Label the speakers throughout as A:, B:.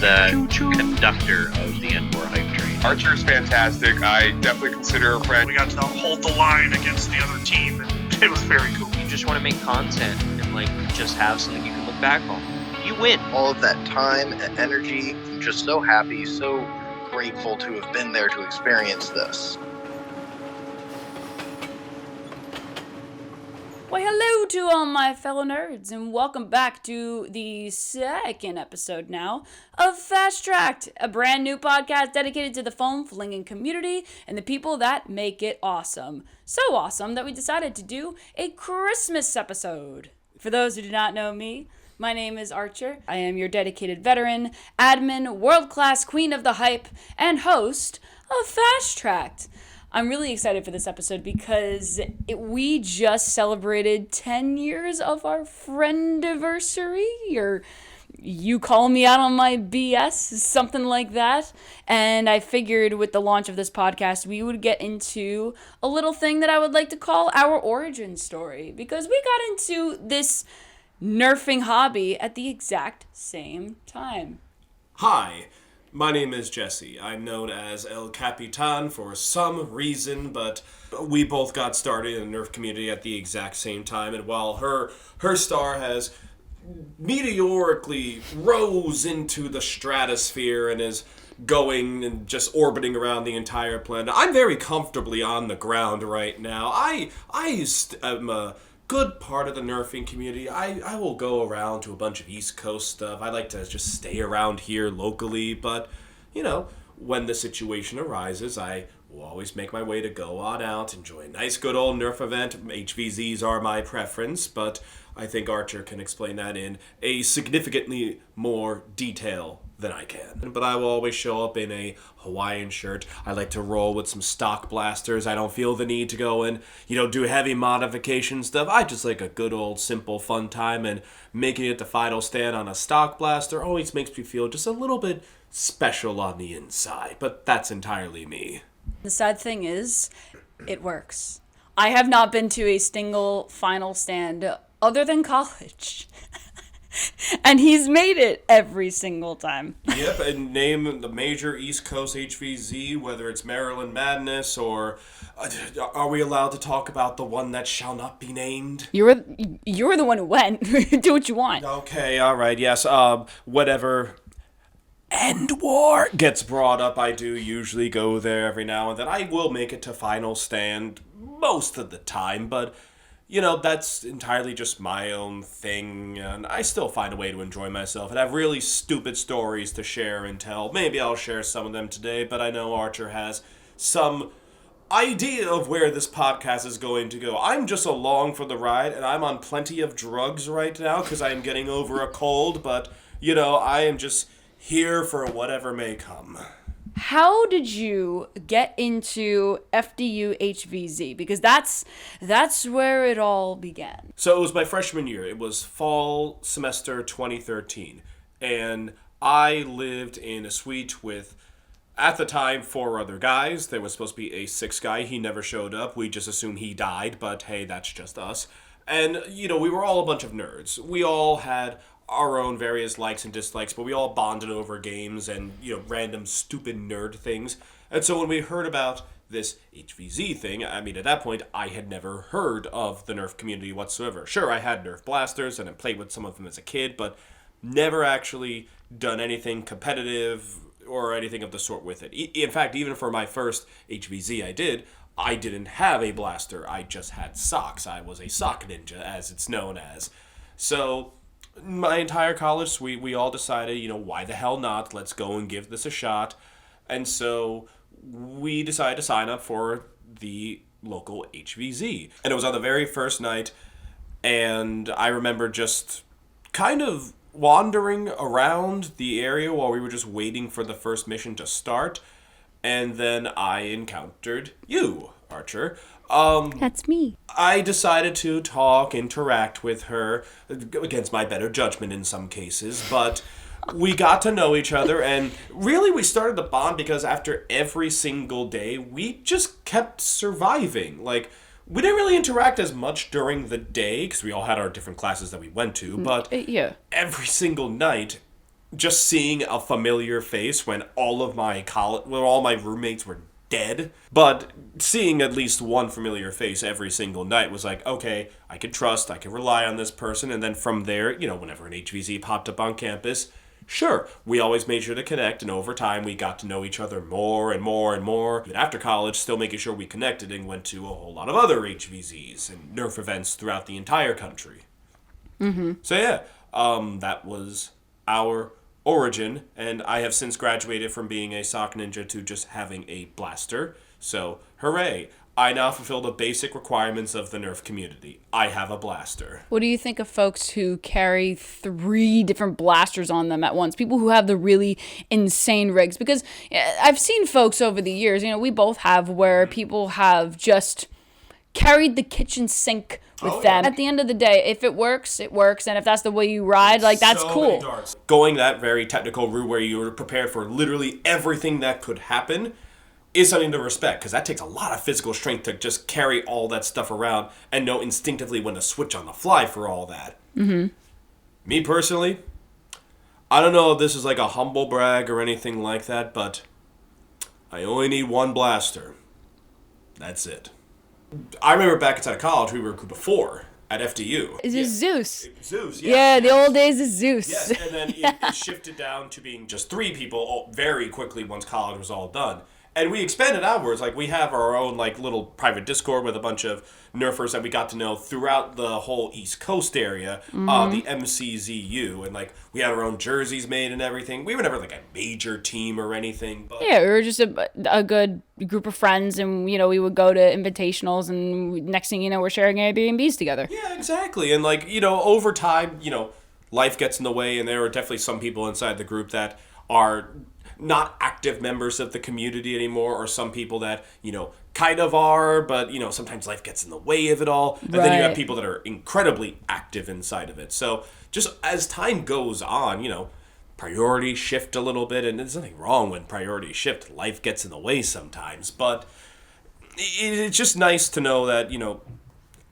A: the conductor of the N4 hype train.
B: Archer's fantastic. I definitely consider her a friend.
C: We got to hold the line against the other team, and it was very cool.
D: You just want to make content and just have something you can look back on. You win.
E: All of that time and energy, I'm just so happy, so grateful to have been there to experience this.
F: Well, hello to all my fellow nerds, and welcome back to the second episode now of Fast Tracked, a brand new podcast dedicated to the foam flinging community and the people that make it awesome. So awesome that we decided to do a Christmas episode. For those who do not know me, my name is Archer. I am your dedicated veteran, admin, world-class queen of the hype, and host of Fast Tracked. I'm really excited for this episode because we just celebrated 10 years of our friendiversary, or you call me out on my BS, something like that. And I figured with the launch of this podcast, we would get into a little thing that I would like to call our origin story, because we got into this nerfing hobby at the exact same time.
G: Hi. My name is Jesse. I'm known as El Capitan for some reason, but we both got started in the Nerf community at the exact same time, and while her star has meteorically rose into the stratosphere and is going and just orbiting around the entire planet, I'm very comfortably on the ground right now. I am a good part of the nerfing community. I will go around to a bunch of East Coast stuff. I like to just stay around here locally, but, when the situation arises, I will always make my way to go on out, enjoy a nice good old Nerf event. HVZs are my preference, but I think Archer can explain that in a significantly more detail than I can. But I will always show up in a Hawaiian shirt. I like to roll with some stock blasters. I don't feel the need to go and, do heavy modification stuff. I just like a good old simple fun time, and making it the final stand on a stock blaster always makes me feel just a little bit special on the inside. But that's entirely me.
F: The sad thing is, it works. I have not been to a single final stand other than college. And he's made it every single time.
G: Yep, and name the major East Coast HVZ, whether it's Maryland Madness or... are we allowed to talk about the one that shall not be named?
F: You're the one who went. Do what you want.
G: Okay, alright, yes, whatever... End War gets brought up, I do usually go there every now and then. I will make it to final stand most of the time, but... that's entirely just my own thing, and I still find a way to enjoy myself and have really stupid stories to share and tell. Maybe I'll share some of them today, but I know Archer has some idea of where this podcast is going to go. I'm just along for the ride, and I'm on plenty of drugs right now because I am getting over a cold, but, I am just here for whatever may come.
F: How did you get into FDU HVZ? Because that's where it all began.
G: So it was my freshman year. It was fall semester 2013. And I lived in a suite with, at the time, 4 other guys. There was supposed to be a 6th guy. He never showed up. We just assumed he died, but hey, that's just us. And, we were all a bunch of nerds. We all had our own various likes and dislikes, but we all bonded over games and, random stupid nerd things. And so when we heard about this HVZ thing, at that point, I had never heard of the Nerf community whatsoever. Sure, I had Nerf blasters and I played with some of them as a kid, but never actually done anything competitive or anything of the sort with it. In fact, even for my first HVZ I didn't have a blaster. I just had socks. I was a sock ninja, as it's known as. So my entire college suite, we all decided, why the hell not? Let's go and give this a shot. And so we decided to sign up for the local HVZ. And it was on the very first night, and I remember just kind of wandering around the area while we were just waiting for the first mission to start. And then I encountered you, Archer.
F: That's me.
G: I decided to interact with her, against my better judgment in some cases, but we got to know each other, and really we started to bond because after every single day, we just kept surviving. We didn't really interact as much during the day, because we all had our different classes that we went to, but
F: yeah.
G: Every single night, just seeing a familiar face when all of my all my roommates were dead, but seeing at least one familiar face every single night was like, okay, I can rely on this person. And then from there, whenever an HVZ popped up on campus, sure, we always made sure to connect, and over time we got to know each other more and more and more. But after college, still making sure we connected and went to a whole lot of other HVZs and Nerf events throughout the entire country. So yeah, that was our origin, and I have since graduated from being a sock ninja to just having a blaster. So hooray! I now fulfill the basic requirements of the Nerf community. I have a blaster.
F: What do you think of folks who carry 3 different blasters on them at once? People who have the really insane rigs? Because I've seen folks over the years, we both have, where people have just carried the kitchen sink with them. At the end of the day, if it works, it works. And if that's the way you ride, that's
G: so
F: cool.
G: Many darts. Going that very technical route where you're prepared for literally everything that could happen is something to respect, because that takes a lot of physical strength to just carry all that stuff around and know instinctively when to switch on the fly for all that. Me personally, I don't know if this is like a humble brag or anything like that, but I only need one blaster. That's it. I remember back inside of college, we were a group of 4 at FDU.
F: Is it Zeus?
G: Zeus,
F: Yeah, the old days of Zeus.
G: Yes, and then it shifted down to being just 3 people very quickly once college was all done. And we expanded outwards. We have our own, little private Discord with a bunch of Nerfers that we got to know throughout the whole East Coast area, the MCZU. And, we had our own jerseys made and everything. We were never, a major team or anything. But
F: Yeah, we were just a good group of friends, and, we would go to invitationals, and next thing you know, we're sharing Airbnbs together.
G: yeah, exactly. And, over time, life gets in the way, and there are definitely some people inside the group that are not active members of the community anymore, or some people that, kind of are, but, sometimes life gets in the way of it all. And then you have people that are incredibly active inside of it. So just as time goes on, priorities shift a little bit, and there's nothing wrong when priorities shift. Life gets in the way sometimes, but it's just nice to know that,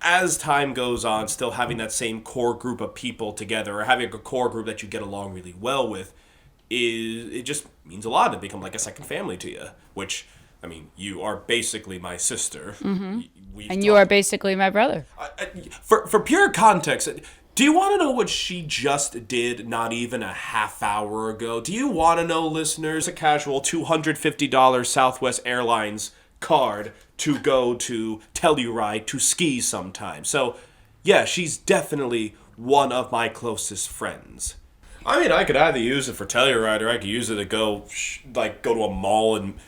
G: as time goes on, still having that same core group of people together, or having a core group that you get along really well with, it just means a lot to become like a second family to you, which, you are basically my sister.
F: And you are basically my brother.
G: For pure context, do you want to know what she just did not even a half hour ago? Do you want to know, listeners? A casual $250 Southwest Airlines card to go to Telluride to ski sometime. So, yeah, she's definitely one of my closest friends. I could either use it for Telluride, or I could use it to go, go to a mall in,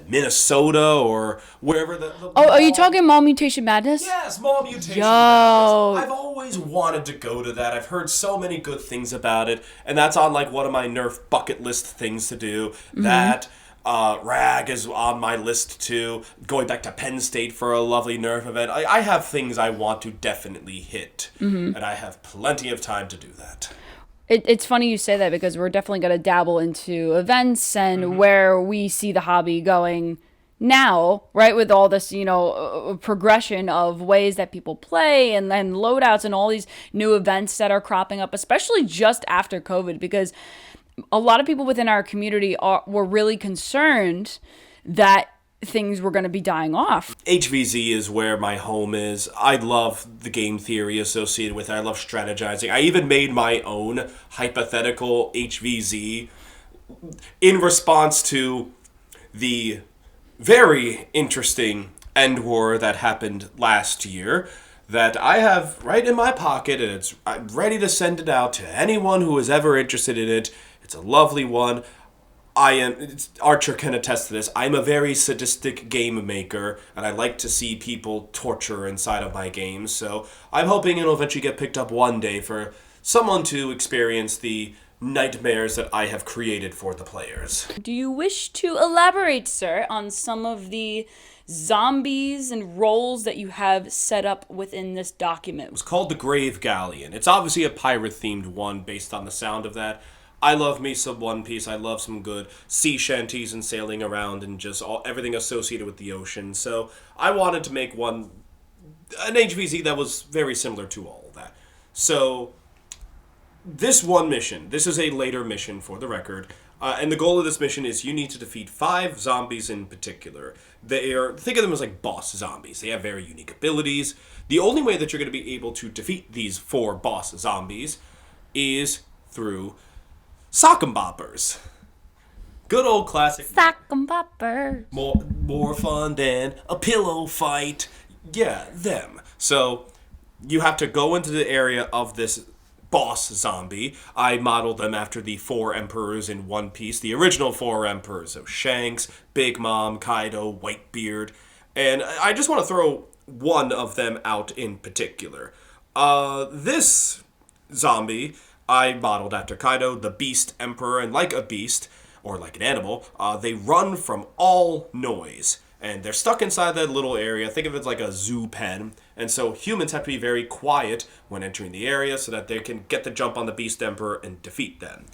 G: Minnesota, or wherever the
F: Oh, are you talking Mall Mutation Madness?
G: Yes, Mall Mutation
F: Yo.
G: Madness. I've always wanted to go to that. I've heard so many good things about it, and that's on, one of my Nerf bucket list things to do. That, RAG is on my list too. Going back to Penn State for a lovely Nerf event. I have things I want to definitely hit, and I have plenty of time to do that.
F: It's funny you say that, because we're definitely going to dabble into events and where we see the hobby going now, right? With all this, progression of ways that people play, and then loadouts and all these new events that are cropping up, especially just after COVID, because a lot of people within our community were really concerned that things were going to be dying off.
G: HVZ is where my home is. I love the game theory associated with it. I love strategizing. I even made my own hypothetical HVZ in response to the very interesting end war that happened last year, that I have right in my pocket, and I'm ready to send it out to anyone who is ever interested in it. It's a lovely one. Archer can attest to this. I'm a very sadistic game maker, and I like to see people torture inside of my games, so I'm hoping it'll eventually get picked up one day for someone to experience the nightmares that I have created for the players.
F: Do you wish to elaborate, sir, on some of the zombies and roles that you have set up within this document?
G: It was called the Grave Galleon. It's obviously a pirate-themed one based on the sound of that. I love me some One Piece. I love some good sea shanties and sailing around and just everything associated with the ocean. So I wanted to make an HVZ that was very similar to all of that. So this one mission, this is a later mission for the record, and the goal of this mission is you need to defeat 5 zombies in particular. Think of them as like boss zombies. They have very unique abilities. The only way that you're going to be able to defeat these 4 boss zombies is through sock'em boppers. Good old classic.
F: Sock'em boppers.
G: More fun than a pillow fight. Yeah, them. So you have to go into the area of this boss zombie. I modeled them after the 4 emperors in One Piece, the original 4 emperors. So Shanks, Big Mom, Kaido, Whitebeard. And I just want to throw one of them out in particular. This zombie I modeled after Kaido, the Beast Emperor, and like a beast, or like an animal, they run from all noise. And they're stuck inside that little area. Think of it like a zoo pen. And so humans have to be very quiet when entering the area so that they can get the jump on the Beast Emperor and defeat them.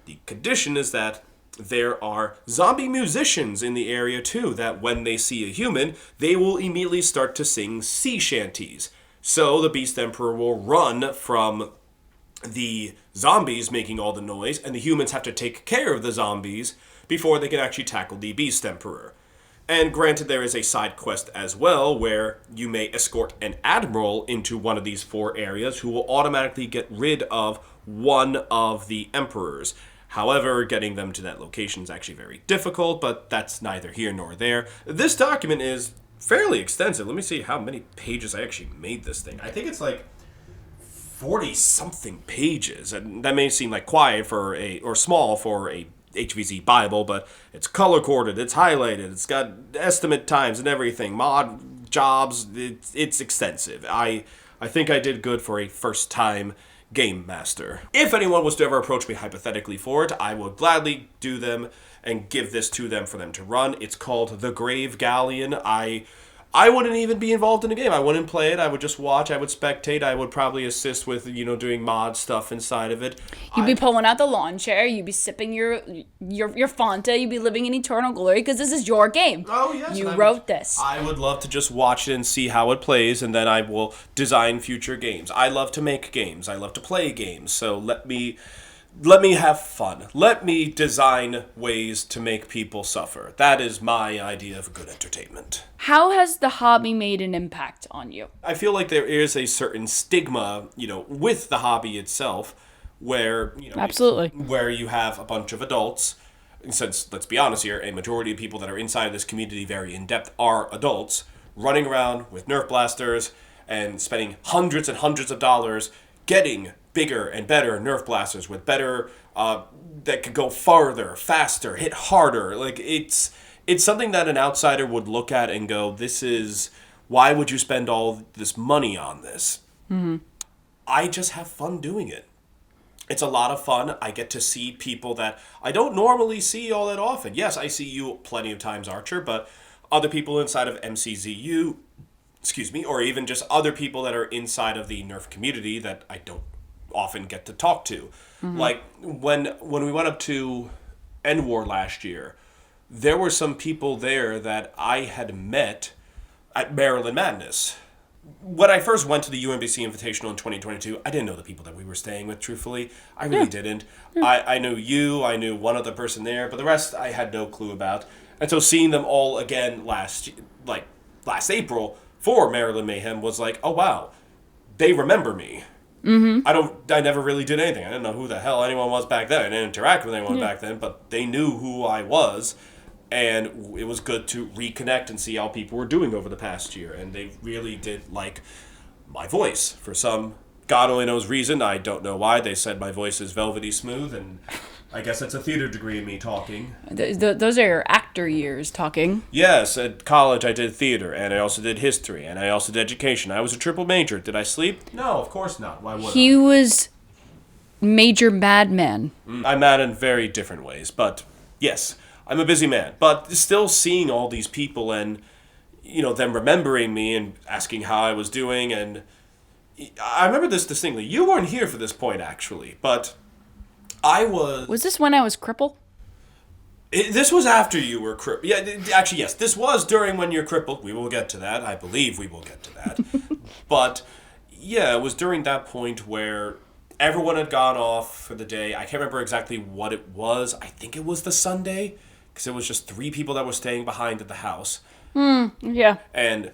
G: The condition is that there are zombie musicians in the area too, that when they see a human, they will immediately start to sing sea shanties. So the Beast Emperor will run from the zombies making all the noise, and the humans have to take care of the zombies before they can actually tackle the Beast Emperor. And granted, there is a side quest as well, where you may escort an admiral into one of these 4 areas who will automatically get rid of one of the emperors. However, getting them to that location is actually very difficult, but that's neither here nor there. This document is fairly extensive. Let me see how many pages I actually made this thing. I think it's like 40-something pages, and that may seem like quiet or small for a HVZ Bible, but it's color-coded, it's highlighted, it's got estimate times and everything, mod jobs, it's extensive. I think I did good for a first-time game master. If anyone was to ever approach me hypothetically for it, I would gladly do them and give this to them for them to run. It's called The Grave Galleon. I wouldn't even be involved in the game. I wouldn't play it. I would just watch. I would spectate. I would probably assist with, doing mod stuff inside of it.
F: You'd be pulling out the lawn chair. You'd be sipping your Fanta. You'd be living in eternal glory because this is your game.
G: Oh, yes.
F: You wrote this.
G: I would love to just watch it and see how it plays, and then I will design future games. I love to make games. I love to play games. So let me have fun. Let me design ways to make people suffer. That is my idea of good entertainment.
F: How has the hobby made an impact on you?
G: I feel like there is a certain stigma, with the hobby itself, where,
F: Absolutely.
G: where you have a bunch of adults. Since, let's be honest here, a majority of people that are inside of this community very in-depth are adults, running around with Nerf blasters and spending hundreds and hundreds of dollars getting bigger and better Nerf blasters with better, that could go farther, faster, hit harder. Like, it's something that an outsider would look at and go, why would you spend all this money on this? Mm-hmm. I just have fun doing it. It's a lot of fun. I get to see people that I don't normally see all that often. Yes, I see you plenty of times, Archer, but other people inside of MCZU, or even just other people that are inside of the Nerf community that I don't often get to talk to. Mm-hmm. Like, when we went up to N-War last year, there were some people there that I had met at Maryland Madness. When I first went to the UMBC Invitational in 2022, I didn't know the people that we were staying with, truthfully. I really didn't. Yeah. I knew you, I knew one other person there, but the rest I had no clue about. And so seeing them all again last April for Maryland Mayhem was like, oh wow, they remember me. Mm-hmm. I never really did anything. I didn't know who the hell anyone was back then. I didn't interact with anyone back then, but they knew who I was. And it was good to reconnect and see how people were doing over the past year. And they really did like my voice. For some God only knows reason, I don't know why, they said my voice is velvety smooth. And I guess that's a theater degree in me talking.
F: Those are your actor years talking.
G: Yes, at college I did theater, and I also did history, and I also did education. I was a triple major. Did I sleep? No, of course not. Why would I?
F: He was major madman.
G: I'm mad in very different ways, but yes, I'm a busy man. But still seeing all these people and, them remembering me and asking how I was doing, and I remember this distinctly. You weren't here for this point, actually, but I was...
F: Was this when I was crippled?
G: This was after you were crippled. Yeah, actually, yes. This was during when you're crippled. We will get to that. I believe we will get to that. But, yeah, it was during that point where everyone had gone off for the day. I can't remember exactly what it was. I think it was the Sunday, because it was just 3 people that were staying behind at the house.
F: Yeah.
G: And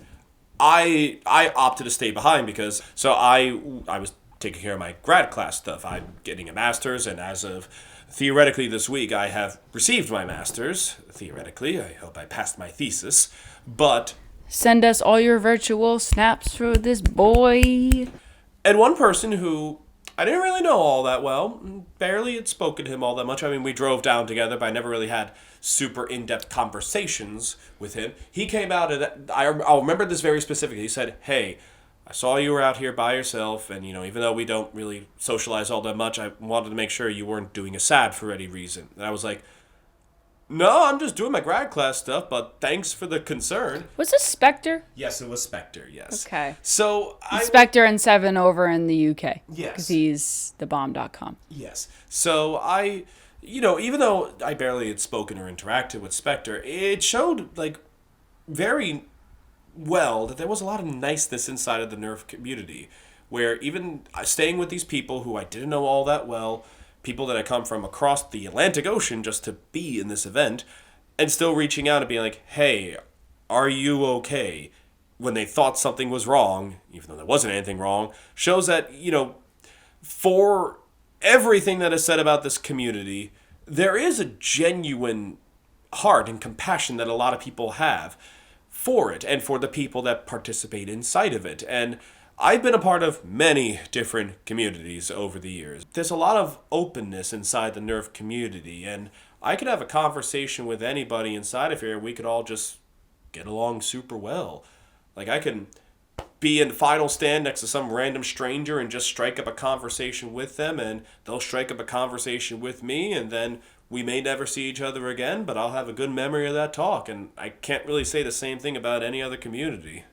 G: I opted to stay behind because I was taking care of my grad class stuff. I'm getting a master's, and as of theoretically this week, I have received my master's. Theoretically, I hope I passed my thesis, but
F: Send us all your virtual snaps for this boy.
G: and one person who I didn't really know all that well, barely had spoken to him all that much. I mean, we drove down together, but I never really had super in-depth conversations with him. He came out, and I'll remember this very specifically. He said, "Hey, I saw you were out here by yourself, and, even though we don't really socialize all that much, I wanted to make sure you weren't doing a SAD for any reason." And I was like, "No, I'm just doing my grad class stuff, but thanks for the concern."
F: Was this Spectre?
G: Yes, it was Spectre, yes.
F: Okay.
G: So
F: Spectre and Seven over in the UK.
G: Yes.
F: Because he's thebomb.com.
G: Yes. So even though I barely had spoken or interacted with Spectre, it showed, very well that there was a lot of niceness inside of the Nerf community, where even staying with these people who I didn't know all that well, people that had come from across the Atlantic Ocean just to be in this event, and still reaching out and being like, "Hey, are you okay?" when they thought something was wrong, even though there wasn't anything wrong, shows that, for everything that is said about this community, there is a genuine heart and compassion that a lot of people have for it and for the people that participate inside of it. And I've been a part of many different communities over the years. There's a lot of openness inside the Nerf community, and I could have a conversation with anybody inside of here. We could all just get along super well. I can be in final stand next to some random stranger and just strike up a conversation with them, and they'll strike up a conversation with me, and then we may never see each other again, but I'll have a good memory of that talk. And I can't really say the same thing about any other community.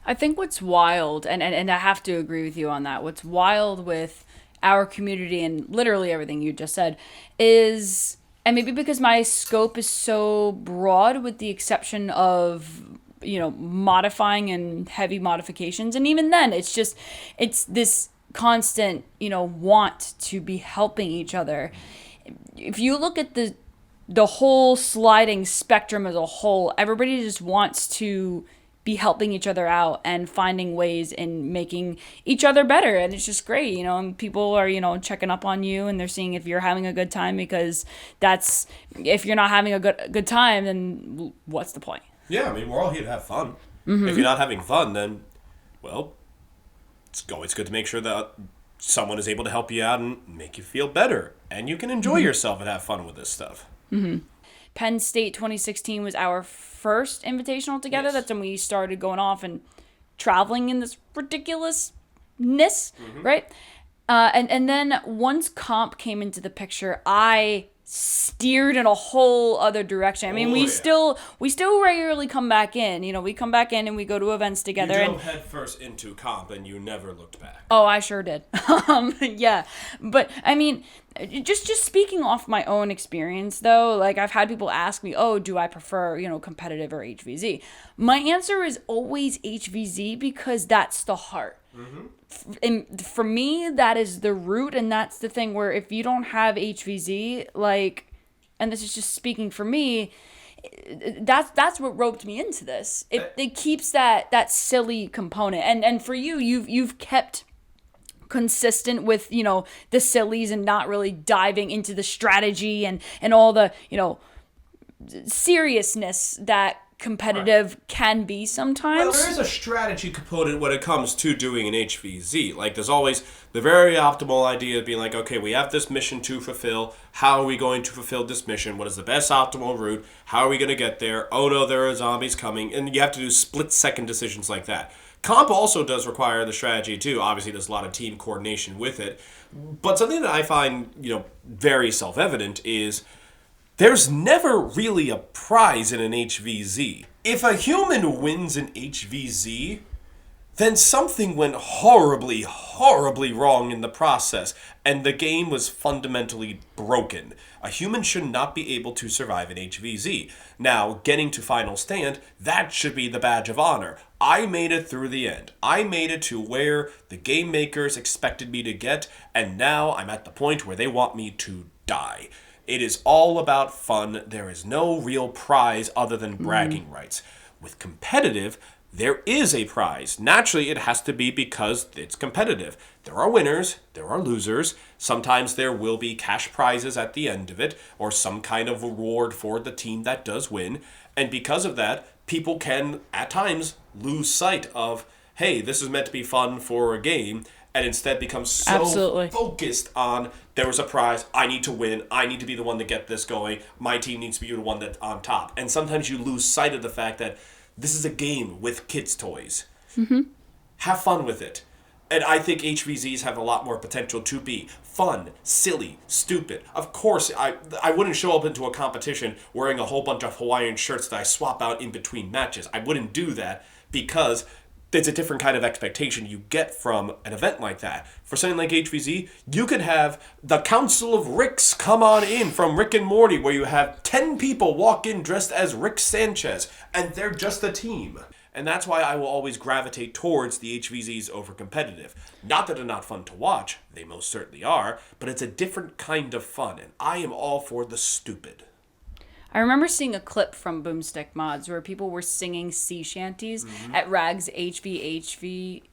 F: I think what's wild, and I have to agree with you on that, what's wild with our community and literally everything you just said is, and maybe because my scope is so broad with the exception of, modifying and heavy modifications. And even then, it's this constant, want to be helping each other. If you look at the whole sliding spectrum as a whole, everybody just wants to be helping each other out and finding ways in making each other better. And it's just great, and people are, checking up on you, and they're seeing if you're having a good time, because if you're not having a good time, then what's the point?
G: Yeah, I mean, we're all here to have fun. Mm-hmm. If you're not having fun, then, well, it's always good to make sure that someone is able to help you out and make you feel better. And you can enjoy yourself and have fun with this stuff.
F: Mm-hmm. Penn State 2016 was our first invitational together.
G: Yes.
F: That's when we started going off and traveling in this ridiculousness, right? And then once comp came into the picture, I steered in a whole other direction. I mean, we still regularly come back in. We come back in and we go to events together.
G: You drove head first into comp and you never looked back.
F: Oh, I sure did. Yeah. But I mean, just speaking off my own experience though, I've had people ask me, "Oh, do I prefer, competitive or HVZ?" My answer is always HVZ because that's the heart. Mm-hmm. And for me, that is the root, and that's the thing where if you don't have HVZ, and this is just speaking for me, that's what roped me into this. It keeps that silly component, and for you've kept consistent with the sillies and not really diving into the strategy and all the seriousness that competitive can be sometimes.
G: Well, there is a strategy component when it comes to doing an HVZ. There's always the very optimal idea of being okay, we have this mission to fulfill. How are we going to fulfill this mission? What is the best optimal route? How are we going to get there? Oh no, there are zombies coming. And you have to do split-second decisions like that. Comp also does require the strategy too. Obviously, there's a lot of team coordination with it. But something that I find, very self-evident is there's never really a prize in an HVZ. If a human wins an HVZ, then something went horribly, horribly wrong in the process, and the game was fundamentally broken. A human should not be able to survive an HVZ. Now, getting to Final Stand, that should be the badge of honor. I made it through the end. I made it to where the game makers expected me to get, and now I'm at the point where they want me to die. It is all about fun. There is no real prize other than bragging rights. With competitive, there is a prize. Naturally, it has to be because it's competitive. There are winners, there are losers. Sometimes there will be cash prizes at the end of it, or some kind of reward for the team that does win. And because of that, people can, at times, lose sight of, hey, this is meant to be fun for a game, and instead become so focused on, there was a prize, I need to win, I need to be the one to get this going, my team needs to be the one that's on top. And sometimes you lose sight of the fact that this is a game with kids' toys. Mm-hmm. Have fun with it. And I think HVZs have a lot more potential to be fun, silly, stupid. Of course, I wouldn't show up into a competition wearing a whole bunch of Hawaiian shirts that I swap out in between matches. I wouldn't do that because it's a different kind of expectation you get from an event like that. For something like HVZ, you could have the Council of Ricks come on in from Rick and Morty, where you have 10 people walk in dressed as Rick Sanchez, and they're just a team. And that's why I will always gravitate towards the HVZs over competitive. Not that they're not fun to watch, they most certainly are, but it's a different kind of fun, and I am all for the stupid.
F: I remember seeing a clip from Boomstick Mods where people were singing sea shanties at Rag's HVHVZ.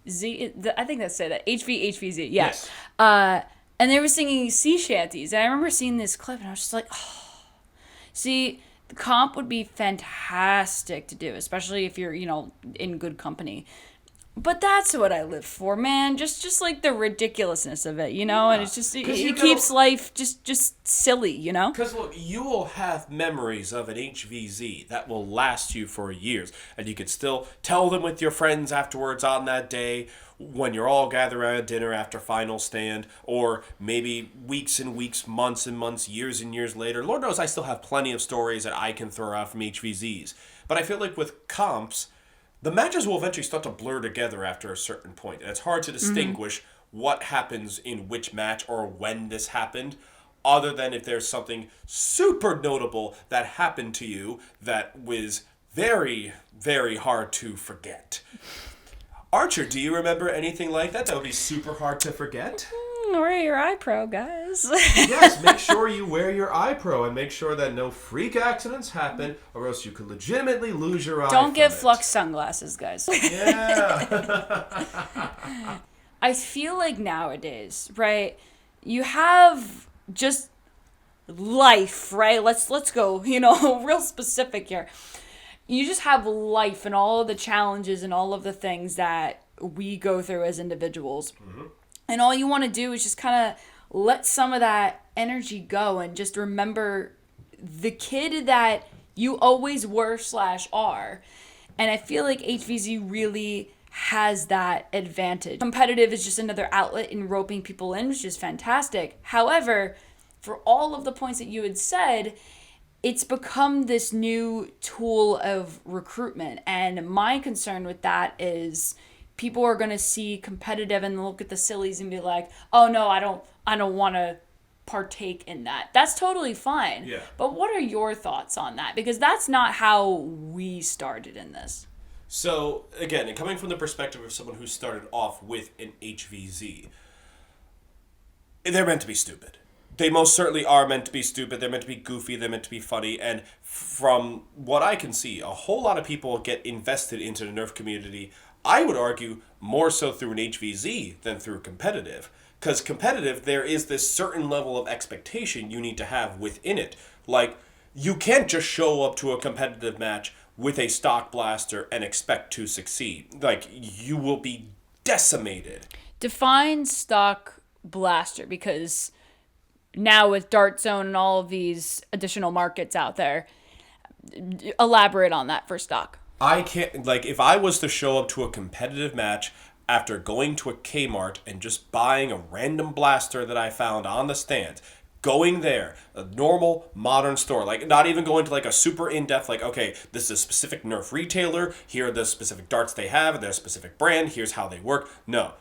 F: I think that's it. HVHVZ, yeah. Yes. And they were singing sea shanties. And I remember seeing this clip and I was just like, oh. See, the comp would be fantastic to do, especially if you're, in good company. But that's what I live for, man. Just like the ridiculousness of it, Yeah. And it's just, it keeps life just silly,
G: Because, look, you will have memories of an HVZ that will last you for years. And you can still tell them with your friends afterwards on that day when you're all gathered around dinner after Final Stand. Or maybe weeks and weeks, months and months, years and years later. Lord knows I still have plenty of stories that I can throw out from HVZs. But I feel like with comps, the matches will eventually start to blur together after a certain point. And it's hard to distinguish what happens in which match or when this happened, other than if there's something super notable that happened to you that was very, very hard to forget. Archer, do you remember anything like that would be super hard to forget?
F: Wear your iPro, guys.
G: Yes, make sure you wear your iPro and make sure that no freak accidents happen, or else you could legitimately lose your eye.
F: Don't get Flux sunglasses, guys.
G: Yeah.
F: I feel like nowadays, right, you have just life, right? Let's go, real specific here. You just have life and all of the challenges and all of the things that we go through as individuals. Mm-hmm. And all you want to do is just kind of let some of that energy go and just remember the kid that you always were/are. And I feel like HVZ really has that advantage. Competitive is just another outlet in roping people in, which is fantastic. However, for all of the points that you had said, it's become this new tool of recruitment. And my concern with that is people are going to see competitive and look at the sillies and be like, oh no, I don't want to partake in that. That's totally fine.
G: Yeah.
F: But what are your thoughts on that? Because that's not how we started in this.
G: So, again, coming from the perspective of someone who started off with an HVZ, they're meant to be stupid. They most certainly are meant to be stupid. They're meant to be goofy. They're meant to be funny. And from what I can see, a whole lot of people get invested into the Nerf community, I would argue, more so through an HVZ than through competitive. Because competitive, there is this certain level of expectation you need to have within it. Like, you can't just show up to a competitive match with a stock blaster and expect to succeed. Like, you will be decimated.
F: Define stock blaster, because now with Dart Zone and all of these additional markets out there, elaborate on that for stock.
G: I can't, like, if I was to show up to a competitive match after going to a Kmart and just buying a random blaster that I found on the stand, Going there, a normal, modern store, like not even going to like a super in-depth, like, okay, this is a specific Nerf retailer, here are the specific darts they have, their specific brand, here's how they work. No.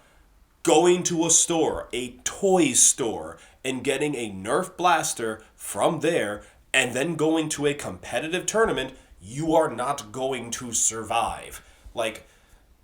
G: Going to a store, a toy store, and getting a Nerf blaster from there, and then going to a competitive tournament, you are not going to survive. Like,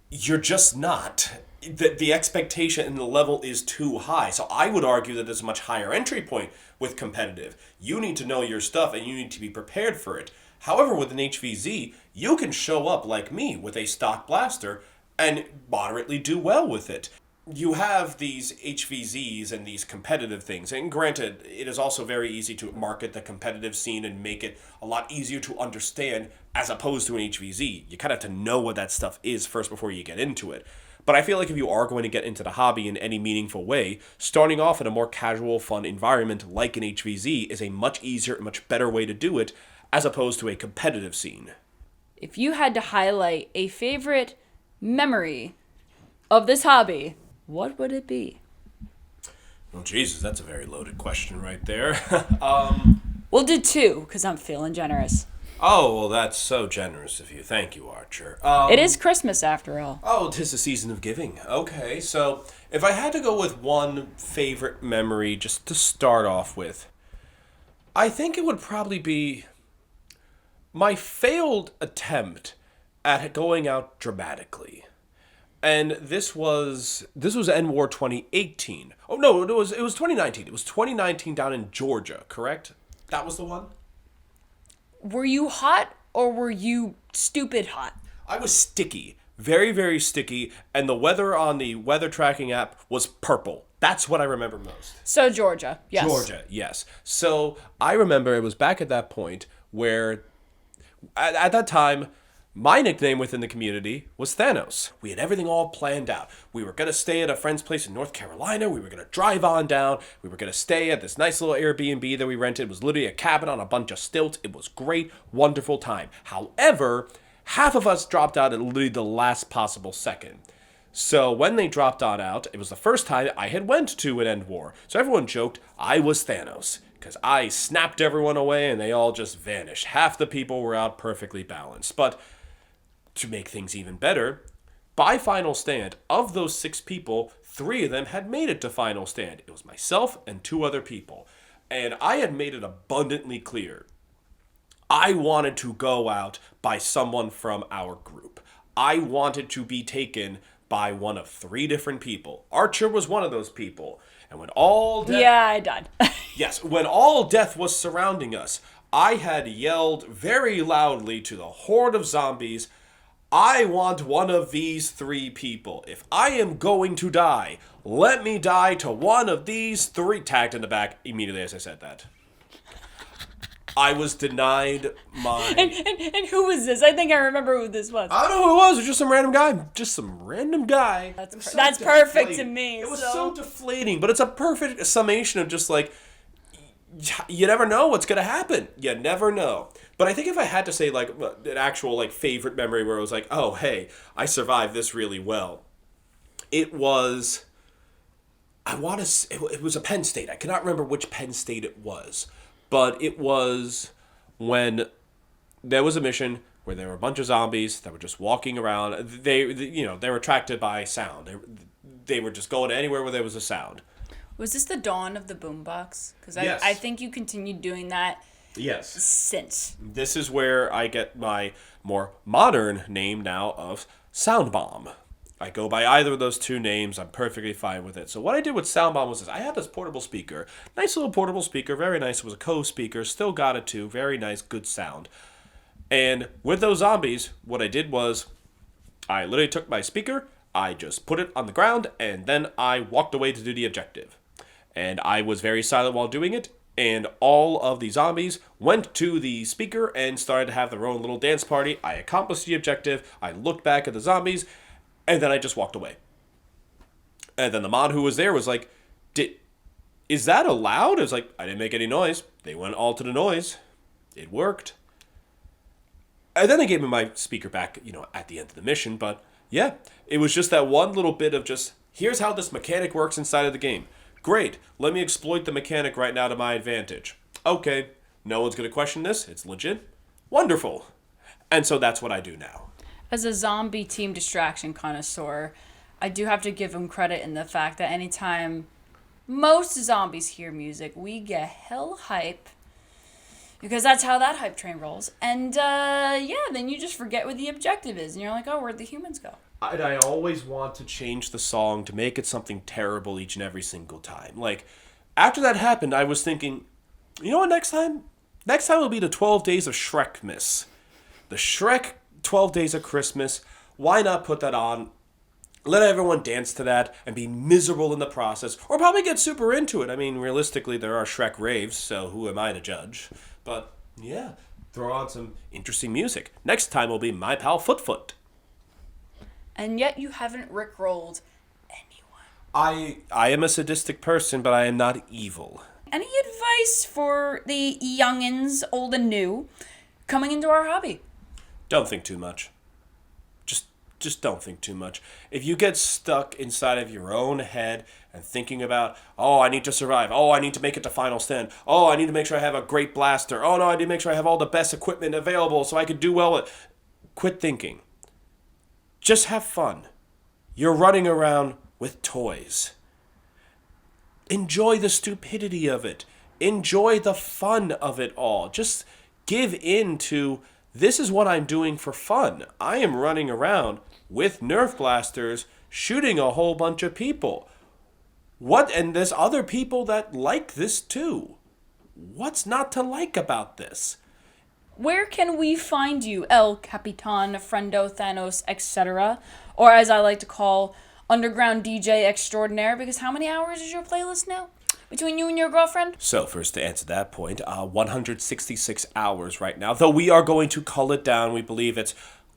G: you're just not. The expectation and the level is too high. So I would argue that there's a much higher entry point with competitive. You need to know your stuff and you need to be prepared for it. However, with an HVZ, you can show up like me with a stock blaster and moderately do well with it. You have these HVZs and these competitive things, and granted, it is also very easy to market the competitive scene and make it a lot easier to understand as opposed to an HVZ. You kind of have to know what that stuff is first before you get into it. But I feel like if you are going to get into the hobby in any meaningful way, starting off in a more casual, fun environment like an HVZ is a much easier and much better way to do it as opposed to a competitive scene.
F: If you had to highlight a favorite memory of this hobby, what would it be?
G: Well, Jesus, that's a very loaded question right there.
F: We'll do 2, because I'm feeling generous.
G: Oh, well, that's so generous of you. Thank you, Archer.
F: It is Christmas, after all.
G: Oh, 'tis a season of giving. Okay, so if I had to go with one favorite memory just to start off with, I think it would probably be my failed attempt at going out dramatically. And this was NWAR 2018. Oh no, it was 2019. It was 2019 down in Georgia, correct? That was the one?
F: Were you hot or were you stupid hot?
G: I was sticky. Very, very sticky, and the weather on the weather tracking app was purple. That's what I remember most.
F: So Georgia, yes.
G: Georgia, yes. So I remember it was back at that point where, at that time, my nickname within the community was Thanos. We had everything all planned out. We were going to stay at a friend's place in North Carolina. We were going to drive on down. We were going to stay at this nice little Airbnb that we rented. It was literally a cabin on a bunch of stilts. It was great, wonderful time. However, half of us dropped out at literally the last possible second. So when they dropped on out, it was the first time I had went to an end war. So everyone joked I was Thanos because I snapped everyone away and they all just vanished. Half the people were out perfectly balanced. But to make things even better, by Final Stand, of those 6 people, 3 of them had made it to Final Stand. It was myself and 2 other people. And I had made it abundantly clear I wanted to go out by someone from our group. I wanted to be taken by one of 3 different people. Archer was one of those people. And when all death...
F: Yeah, I died.
G: Yes, when all death was surrounding us, I had yelled very loudly to the horde of zombies, I want one of these 3 people. If I am going to die, let me die to one of these 3. Tagged in the back immediately as I said that. I was denied my...
F: And who was this? I think I remember who this was.
G: I don't know who it was. It was just some random guy. Just some random guy.
F: That's perfect to me.
G: It was so deflating, but it's a perfect summation of just like, you never know what's going to happen. You never know. But I think if I had to say like an actual like favorite memory where it was like, oh, hey, I survived this really well. It was, it was a Penn State. I cannot remember which Penn State it was. But it was when there was a mission where there were a bunch of zombies that were just walking around. They were attracted by sound. They were just going anywhere where there was a sound.
F: Was this the dawn of the boombox? Because
G: Yes.
F: I think you continued doing that
G: Yes.
F: since.
G: This is where I get my more modern name now of Sound Bomb. I go by either of those 2 names. I'm perfectly fine with it. So what I did with Sound Bomb was this. I had this portable speaker. Nice little portable speaker. Very nice. It was a Kove speaker. Still got it too. Very nice. Good sound. And with those zombies, what I did was I literally took my speaker. I just put it on the ground. And then I walked away to do the objective. And I was very silent while doing it. And all of the zombies went to the speaker and started to have their own little dance party. I accomplished the objective. I looked back at the zombies. And then I just walked away. And then the mod who was there was like, is that allowed? I was like, I didn't make any noise. They went all to the noise. It worked. And then they gave me my speaker back, at the end of the mission. But yeah, it was just that one little bit of just, here's how this mechanic works inside of the game. Great, let me exploit the mechanic right now to my advantage. Okay, no one's going to question this. It's legit. Wonderful. And so that's what I do now.
F: As a zombie team distraction connoisseur, I do have to give them credit in the fact that anytime most zombies hear music, we get hell hype. Because that's how that hype train rolls. And, then you just forget what the objective is. And you're like, oh, where'd the humans go?
G: I always want to change the song to make it something terrible each and every single time. Like, after that happened, I was thinking, you know what, next time? Next time will be the 12 Days of Shrekmas. The Shrek 12 Days of Christmas. Why not put that on? Let everyone dance to that and be miserable in the process. Or probably get super into it. I mean, realistically, there are Shrek raves, so who am I to judge? But, yeah, throw on some interesting music. Next time will be My Pal Foot.
F: And yet you haven't rickrolled anyone.
G: I am a sadistic person, but I am not evil.
F: Any advice for the youngins, old and new, coming into our hobby?
G: Don't think too much. Just don't think too much. If you get stuck inside of your own head and thinking about, oh, I need to survive. Oh, I need to make it to Final Stand. Oh, I need to make sure I have a great blaster. Oh, no, I need to make sure I have all the best equipment available so I can do well. Quit thinking. Just have fun. You're running around with toys. Enjoy the stupidity of it. Enjoy the fun of it all. Just give in to, this is what I'm doing for fun. I am running around with Nerf blasters, shooting a whole bunch of people. And there's other people that like this too. What's not to like about this?
F: Where can we find you, El Capitan, Friendo, Thanos, etc.? Or as I like to call, Underground DJ Extraordinaire, because how many hours is your playlist now? Between you and your girlfriend?
G: So first to answer that point, 166 hours right now. Though we are going to cull it down. We believe it's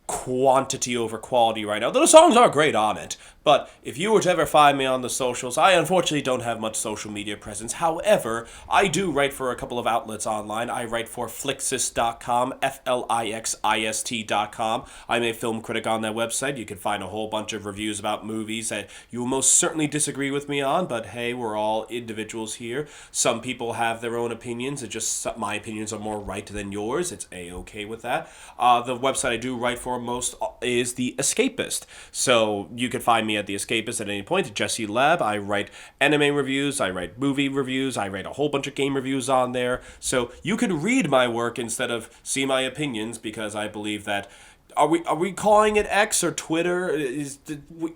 G: quantity over quality right now. Though the songs are great on it. But if you were to ever find me on the socials, I unfortunately don't have much social media presence. However, I do write for a couple of outlets online. I write for Flixist.com, Flixist.com. I'm a film critic on that website. You can find a whole bunch of reviews about movies that you will most certainly disagree with me on, but hey, we're all individuals here. Some people have their own opinions. It's just my opinions are more right than yours. It's A-okay with that. The website I do write for most is The Escapist. So you can find me at The Escapist at any point. Jesse Lab. I write anime reviews. I write movie reviews. I write a whole bunch of game reviews on there. So you could read my work instead of see my opinions, because I believe that Are we calling it X or Twitter?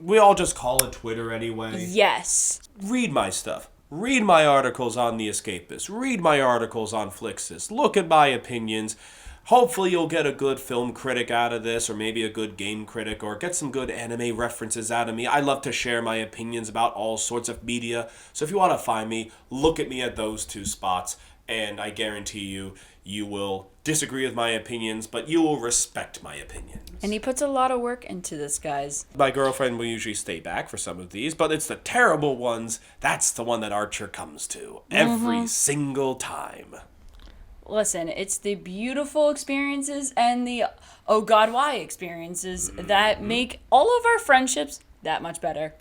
G: We all just call it Twitter anyway.
F: Yes.
G: Read my stuff. Read my articles on The Escapist. Read my articles on Flixist. Look at my opinions. Hopefully you'll get a good film critic out of this, or maybe a good game critic, or get some good anime references out of me. I love to share my opinions about all sorts of media. So if you want to find me, look at me at those two spots, and I guarantee you, you will disagree with my opinions, but you will respect my opinions.
F: And he puts a lot of work into this, guys.
G: My girlfriend will usually stay back for some of these, but it's the terrible ones. That's the one that Archer comes to every single time.
F: Listen, it's the beautiful experiences and the oh god why experiences that make all of our friendships that much better.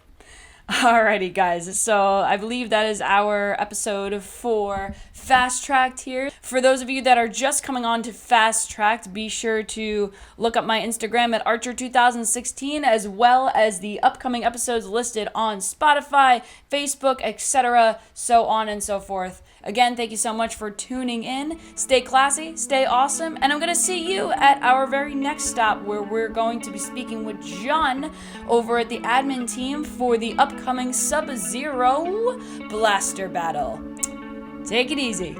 F: Alrighty, guys, so I believe that is our episode for Fast Tracked here. For those of you that are just coming on to Fast Tracked, be sure to look up my Instagram at Archer2016, as well as the upcoming episodes listed on Spotify, Facebook, etc., so on and so forth. Again, thank you so much for tuning in. Stay classy, stay awesome, and I'm going to see you at our very next stop, where we're going to be speaking with John over at the admin team for the upcoming Sub-Zero Blaster Battle. Take it easy.